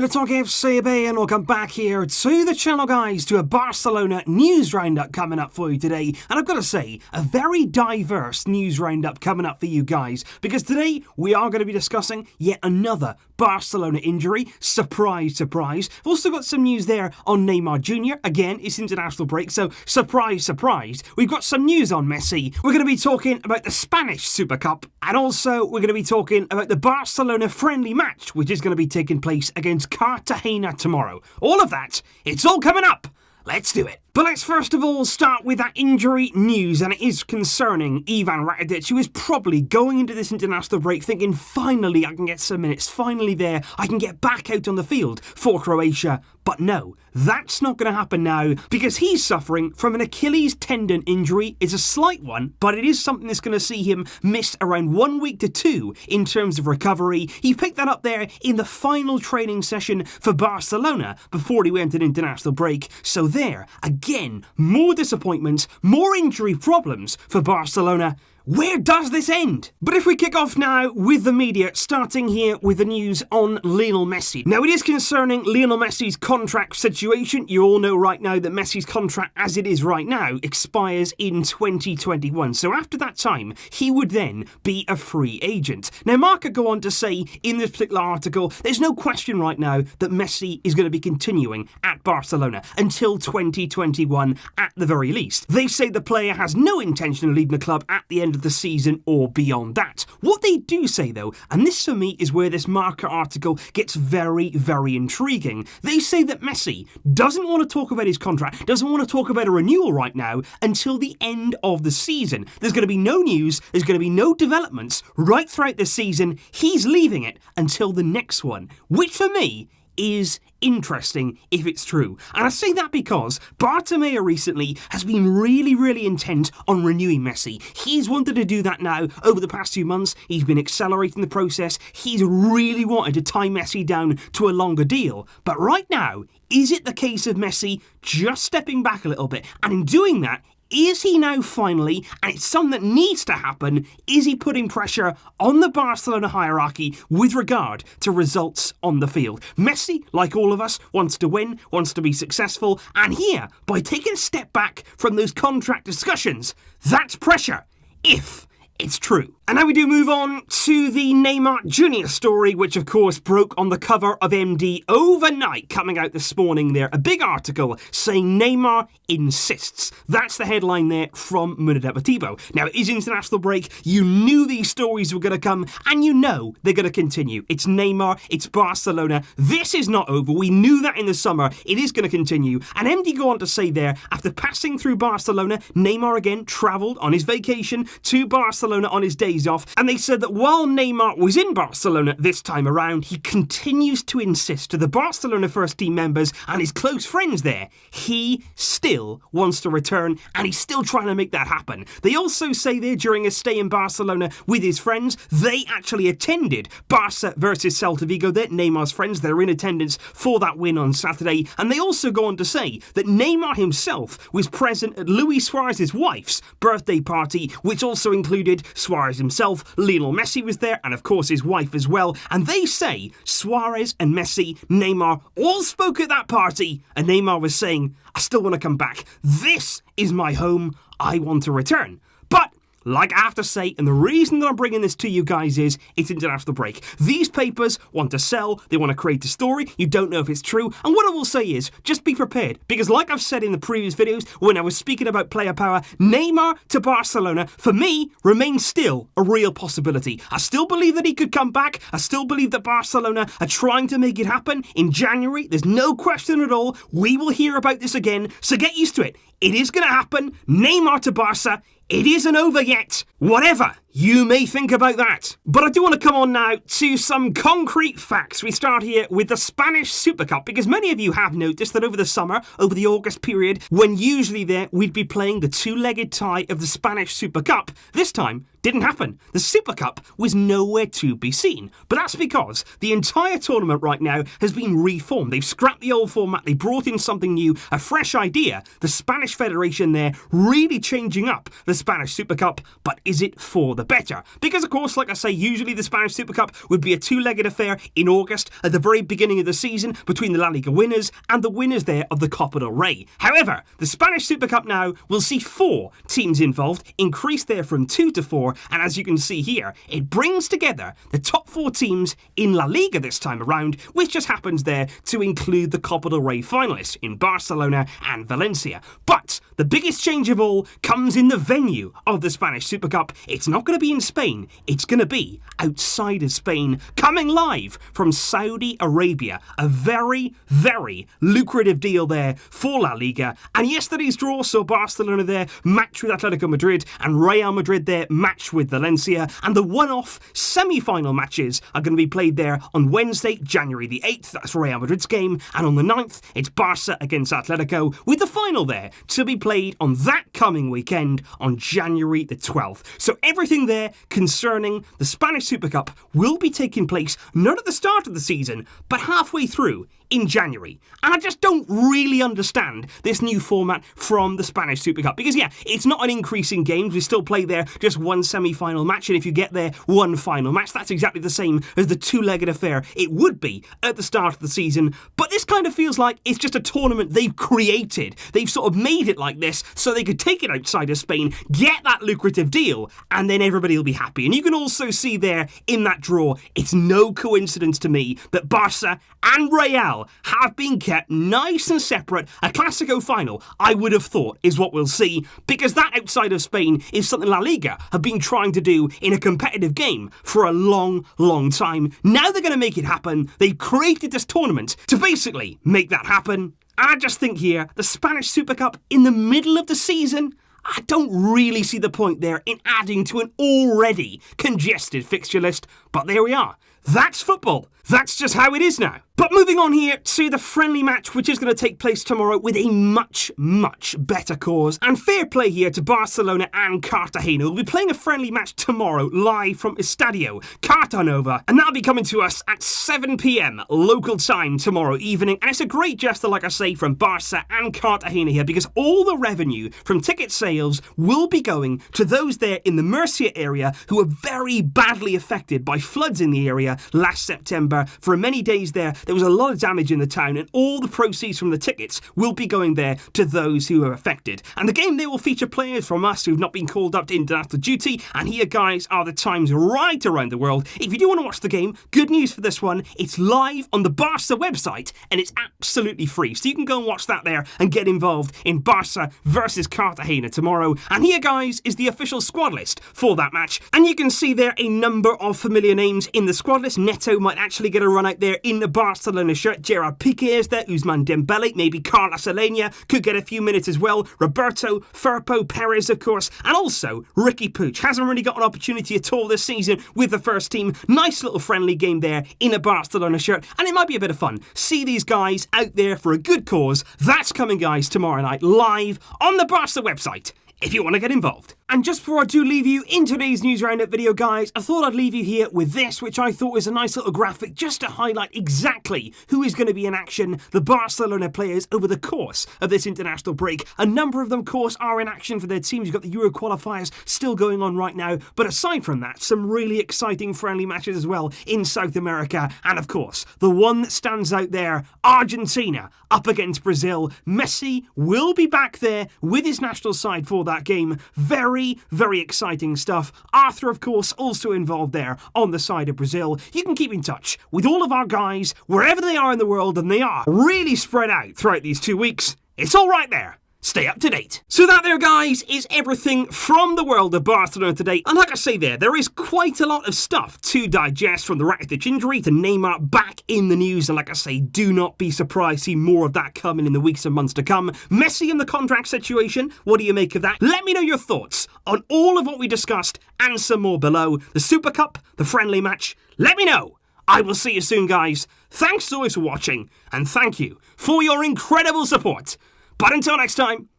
to TalkFCB and welcome back here to the channel, guys, to a Barcelona news roundup coming up for you today. And I've got to say, a very diverse news roundup coming up for you guys, because today we are going to be discussing yet another Barcelona injury. Surprise, surprise. We've also got some news there on Neymar Jr. Again, it's international break, so surprise, surprise. We've got some news on Messi. We're going to be talking about the Spanish Super Cup, and also we're going to be talking about the Barcelona friendly match, which is going to be taking place against Cartagena tomorrow. All of that, it's all coming up. Let's do it. But let's first of all start with that injury news, and it is concerning Ivan Rakitic, who is probably going into this international break thinking, finally I can get some minutes, finally there, I can get back out on the field for Croatia. But no, that's not going to happen now, because he's suffering from an Achilles tendon injury. It's a slight one, but it is something that's going to see him miss around 1 week to 2 in terms of recovery. He picked that up there in the final training session for Barcelona before he went on international break. So there, again, more disappointments, more injury problems for Barcelona. Where does this end? But if we kick off now with the media, starting here with the news on Lionel Messi. Now, it is concerning Lionel Messi's contract situation. You all know right now that Messi's contract, as it is right now, expires in 2021. So after that time, he would then be a free agent. Now, Marca go on to say in this particular article, there's no question right now that Messi is going to be continuing at Barcelona until 2021 at the very least. They say the player has no intention of leaving the club at the end of the season or beyond that. What they do say though, and this for me is where this Marca article gets very, very intriguing. They say that Messi doesn't want to talk about his contract, doesn't want to talk about a renewal right now until the end of the season. There's going to be no news, there's going to be no developments right throughout the season. He's leaving it until the next one, which for me is interesting if it's true. And I say that because Bartomeu recently has been really intent on renewing Messi. He's wanted to do that now over the past 2 months. He's been accelerating the process. He's really wanted to tie Messi down to a longer deal. But right now, is it the case of Messi just stepping back a little bit? And in doing that, is he now finally, and it's something that needs to happen, is he putting pressure on the Barcelona hierarchy with regard to results on the field? Messi, like all of us, wants to win, wants to be successful, and here, by taking a step back from those contract discussions, that's pressure, if it's true. And now we do move on to the Neymar Jr. story, which of course broke on the cover of MD overnight, coming out this morning there. A big article saying Neymar insists. That's the headline there from Mundo Deportivo. Now, it is international break. You knew these stories were going to come, and you know they're going to continue. It's Neymar, it's Barcelona. This is not over. We knew that in the summer. It is going to continue. And MD go on to say there, after passing through Barcelona, Neymar again travelled on his vacation to Barcelona on his days off, and they said that while Neymar was in Barcelona this time around, he continues to insist to the Barcelona first team members and his close friends there, he still wants to return, and he's still trying to make that happen. They also say there, during his stay in Barcelona with his friends, they actually attended Barca versus Celta Vigo. They're Neymar's friends, they're in attendance for that win on Saturday, and they also go on to say that Neymar himself was present at Luis Suarez's wife's birthday party, which also included Suarez himself. Lionel Messi was there, and of course his wife as well. And they say Suarez and Messi, Neymar, all spoke at that party, and Neymar was saying, I still want to come back. This is my home. I want to return. But like I have to say, and the reason that I'm bringing this to you guys is it's international break. These papers want to sell, they want to create a story, you don't know if it's true, and what I will say is, just be prepared, because like I've said in the previous videos, when I was speaking about player power, Neymar to Barcelona, for me, remains still a real possibility. I still believe that he could come back, I still believe that Barcelona are trying to make it happen in January, there's no question at all, we will hear about this again, so get used to it. It is going to happen, Neymar to Barca. It isn't over yet. Whatever you may think about that. But I do want to come on now to some concrete facts. We start here with the Spanish Super Cup, because many of you have noticed that over the summer, over the August period, when usually there we'd be playing the two-legged tie of the Spanish Super Cup, this time didn't happen. The Super Cup was nowhere to be seen. But that's because the entire tournament right now has been reformed. They've scrapped the old format, they brought in something new, a fresh idea. The Spanish Federation there really changing up the Spanish Super Cup, but is it for the better. Because, of course, like I say, usually the Spanish Super Cup would be a two-legged affair in August at the very beginning of the season between the La Liga winners and the winners there of the Copa del Rey. However, the Spanish Super Cup now will see 4 teams involved, increased there from 2 to 4, and as you can see here, it brings together the top 4 teams in La Liga this time around, which just happens there to include the Copa del Rey finalists in Barcelona and Valencia. But the biggest change of all comes in the venue of the Spanish Super Cup. It's not going to be in Spain, it's going to be outside of Spain, coming live from Saudi Arabia. A very, very lucrative deal there for La Liga. And yesterday's draw saw Barcelona there match with Atletico Madrid and Real Madrid there match with Valencia. And the one-off semi-final matches are going to be played there on Wednesday, January the 8th. That's Real Madrid's game. And on the 9th, it's Barca against Atletico, with the final there to be played on that coming weekend on January the 12th. So everything there concerning the Spanish Super Cup will be taking place not at the start of the season, but halfway through in January. And I just don't really understand this new format from the Spanish Super Cup. Because, yeah, it's not an increase in games. We still play there just one semi-final match. And if you get there one final match, that's exactly the same as the two-legged affair it would be at the start of the season. But this kind of feels like it's just a tournament they've created. They've sort of made it like this so they could take it outside of Spain, get that lucrative deal, and then everybody will be happy. And you can also see there in that draw, it's no coincidence to me that Barca and Real have been kept nice and separate. A Clásico final, I would have thought, is what we'll see, because that outside of Spain is something La Liga have been trying to do in a competitive game for a long, long time. Now they're going to make it happen. They've created this tournament to basically make that happen. I just think here, the Spanish Super Cup in the middle of the season, I don't really see the point there in adding to an already congested fixture list, but there we are. That's football. That's just how it is now. But moving on here to the friendly match, which is going to take place tomorrow with a much, much better cause. And fair play here to Barcelona and Cartagena. We'll be playing a friendly match tomorrow live from Estadio Cartagena. And that'll be coming to us at 7 p.m. local time tomorrow evening. And it's a great gesture, like I say, from Barca and Cartagena here, because all the revenue from ticket sales will be going to those there in the Murcia area who were very badly affected by floods in the area last September. For many days there was a lot of damage in the town, and all the proceeds from the tickets will be going there to those who are affected. And the game there will feature players from us who've not been called up to international duty, and here, guys, are the times right around the world. If you do want to watch the game, good news for this one, it's live on the Barca website, and it's absolutely free. So you can go and watch that there and get involved in Barca versus Cartagena tomorrow. And here, guys, is the official squad list for that match. And you can see there a number of familiar names in the squad list. Neto might actually get a run out there in the Barcelona shirt. Gerard Piqué is there. Ousmane Dembele, maybe Carlos Alenia could get a few minutes as well. Roberto, Firpo, Perez, of course, and also Ricky Puig. Hasn't really got an opportunity at all this season with the first team. Nice little friendly game there in a Barcelona shirt, and it might be a bit of fun. See these guys out there for a good cause. That's coming, guys, tomorrow night live on the Barca website if you want to get involved. And just before I do leave you in today's News Roundup video, guys, I thought I'd leave you here with this, which I thought was a nice little graphic just to highlight exactly who is going to be in action, the Barcelona players, over the course of this international break. A number of them, of course, are in action for their teams. You've got the Euro qualifiers still going on right now. But aside from that, some really exciting friendly matches as well in South America. And of course, the one that stands out there, Argentina up against Brazil. Messi will be back there with his national side for that game. Very, very exciting stuff. Arthur, of course, also involved there on the side of Brazil. You can keep in touch with all of our guys wherever they are in the world, and they are really spread out throughout these 2 weeks. It's all right there. Stay up to date. So that there, guys, is everything from the world of Barcelona today. And like I say there is quite a lot of stuff to digest, from the Rakitic injury to Neymar back in the news. And like I say, do not be surprised to see more of that coming in the weeks and months to come. Messi and the contract situation, what do you make of that? Let me know your thoughts on all of what we discussed and some more below. The Super Cup, the friendly match, let me know. I will see you soon, guys. Thanks as always for watching, and thank you for your incredible support. But until next time,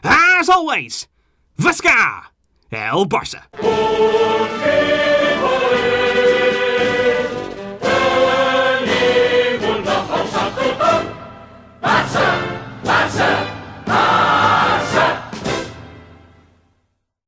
as always, Visca El Barça.